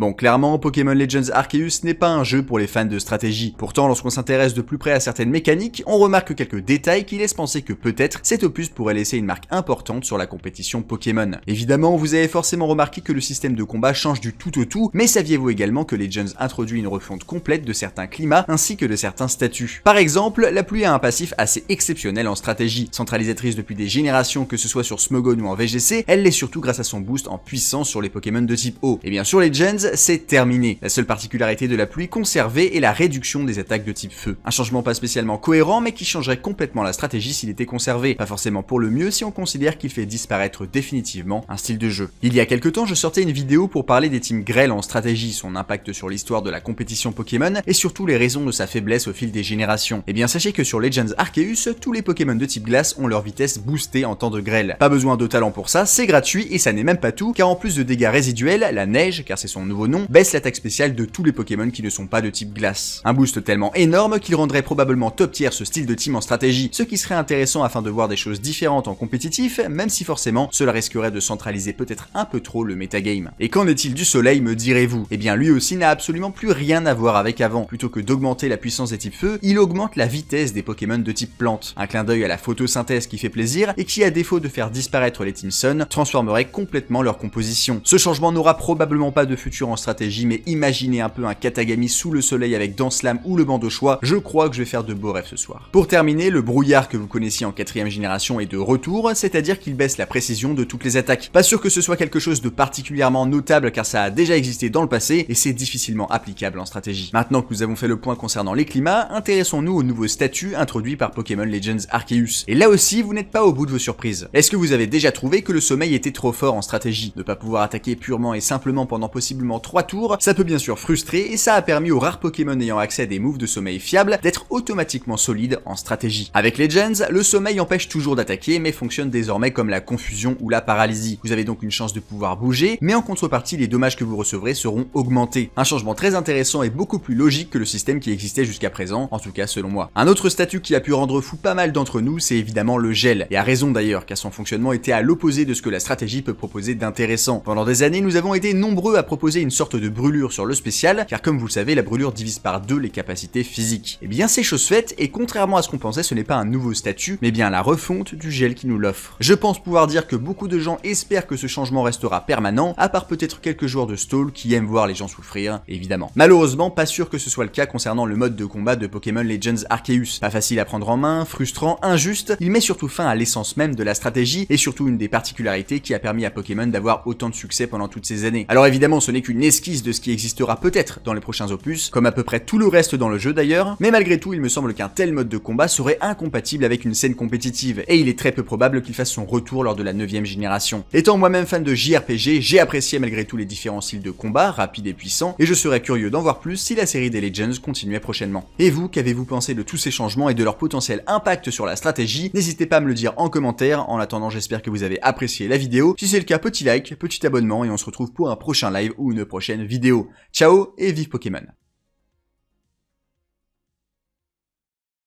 Bon, clairement, Pokémon Legends Arceus n'est pas un jeu pour les fans de stratégie. Pourtant, lorsqu'on s'intéresse de plus près à certaines mécaniques, on remarque quelques détails qui laissent penser que peut-être cet opus pourrait laisser une marque importante sur la compétition Pokémon. Évidemment, vous avez forcément remarqué que le système de combat change du tout au tout, mais saviez-vous également que Legends introduit une refonte complète de certains climats ainsi que de certains statuts. Par exemple, la pluie a un passif assez exceptionnel en stratégie. Centralisatrice depuis des générations, que ce soit sur Smogon ou en VGC, elle l'est surtout grâce à son boost en puissance sur les Pokémon de type eau. Et bien sûr, Legends, c'est terminé. La seule particularité de la pluie conservée est la réduction des attaques de type feu. Un changement pas spécialement cohérent, mais qui changerait complètement la stratégie s'il était conservé. Pas forcément pour le mieux si on considère qu'il fait disparaître définitivement un style de jeu. Il y a quelques temps, je sortais une vidéo pour parler des teams grêles en stratégie, son impact sur l'histoire de la compétition Pokémon, et surtout les raisons de sa faiblesse au fil des générations. Et bien sachez que sur Legends Arceus, tous les Pokémon de type glace ont leur vitesse boostée en temps de grêle. Pas besoin de talent pour ça, c'est gratuit et ça n'est même pas tout, car en plus de dégâts résiduels, la neige, car c'est son nouveau nom, baisse l'attaque spéciale de tous les Pokémon qui ne sont pas de type glace. Un boost tellement énorme qu'il rendrait probablement top tier ce style de team en stratégie, ce qui serait intéressant afin de voir des choses différentes en compétitif, même si forcément cela risquerait de centraliser peut-être un peu trop le metagame. Et qu'en est-il du soleil, me direz-vous? Eh bien lui aussi n'a absolument plus rien à voir avec avant. Plutôt que d'augmenter la puissance des types feu, il augmente la vitesse des Pokémon de type plante. Un clin d'œil à la photosynthèse qui fait plaisir et qui, à défaut de faire disparaître les teams Sun, transformerait complètement leur composition. Ce changement n'aura probablement pas de futur en stratégie, mais imaginez un peu un Katagami sous le soleil avec Danslam ou le banc de choix, je crois que je vais faire de beaux rêves ce soir. Pour terminer, le brouillard que vous connaissiez en 4ème génération est de retour, c'est-à-dire qu'il baisse la précision de toutes les attaques. Pas sûr que ce soit quelque chose de particulièrement notable car ça a déjà existé dans le passé et c'est difficilement applicable en stratégie. Maintenant que nous avons fait le point concernant les climats, intéressons-nous au nouveau statut introduit par Pokémon Legends Arceus. Et là aussi, vous n'êtes pas au bout de vos surprises. Est-ce que vous avez déjà trouvé que le sommeil était trop fort en stratégie? Ne pas pouvoir attaquer purement et simplement pendant possiblement 3 tours, ça peut bien sûr frustrer et ça a permis aux rares Pokémon ayant accès à des moves de sommeil fiables d'être automatiquement solides en stratégie. Avec Legends, le sommeil empêche toujours d'attaquer mais fonctionne désormais comme la confusion ou la paralysie. Vous avez donc une chance de pouvoir bouger, mais en contrepartie les dommages que vous recevrez seront augmentés. Un changement très intéressant et beaucoup plus logique que le système qui existait jusqu'à présent, en tout cas selon moi. Un autre statut qui a pu rendre fou pas mal d'entre nous, c'est évidemment le gel, et à raison d'ailleurs, car son fonctionnement était à l'opposé de ce que la stratégie peut proposer d'intéressant. Pendant des années, nous avons été nombreux à proposer une sorte de brûlure sur le spécial, car comme vous le savez, la brûlure divise par 2 les capacités physiques. Et bien c'est chose faite, et contrairement à ce qu'on pensait, ce n'est pas un nouveau statut, mais bien la refonte du gel qui nous l'offre. Je pense pouvoir dire que beaucoup de gens espèrent que ce changement restera permanent, à part peut-être quelques joueurs de stall qui aiment voir les gens souffrir, évidemment. Malheureusement, pas sûr que ce soit le cas concernant le mode de combat de Pokémon Legends Arceus. Pas facile à prendre en main, frustrant, injuste, il met surtout fin à l'essence même de la stratégie, et surtout une des particularités qui a permis à Pokémon d'avoir autant de succès pendant toutes ces années. Alors évidemment, ce n'est qu'une esquisse de ce qui existera peut-être dans les prochains opus, comme à peu près tout le reste dans le jeu d'ailleurs, mais malgré tout, il me semble qu'un tel mode de combat serait incompatible avec une scène compétitive, et il est très peu probable qu'il fasse son retour lors de la 9ème génération. Étant moi-même fan de JRPG, j'ai apprécié malgré tout les différents styles de combat, rapides et puissants, et je serais curieux d'en voir plus si la série des Legends continuait prochainement. Et vous, qu'avez-vous pensé de tous ces changements et de leur potentiel impact sur la stratégie? N'hésitez pas à me le dire en commentaire. En attendant, j'espère que vous avez apprécié la vidéo. Si c'est le cas, petit like, petit abonnement, et on se retrouve pour un prochain live ou une prochaine vidéo. Ciao et vive Pokémon!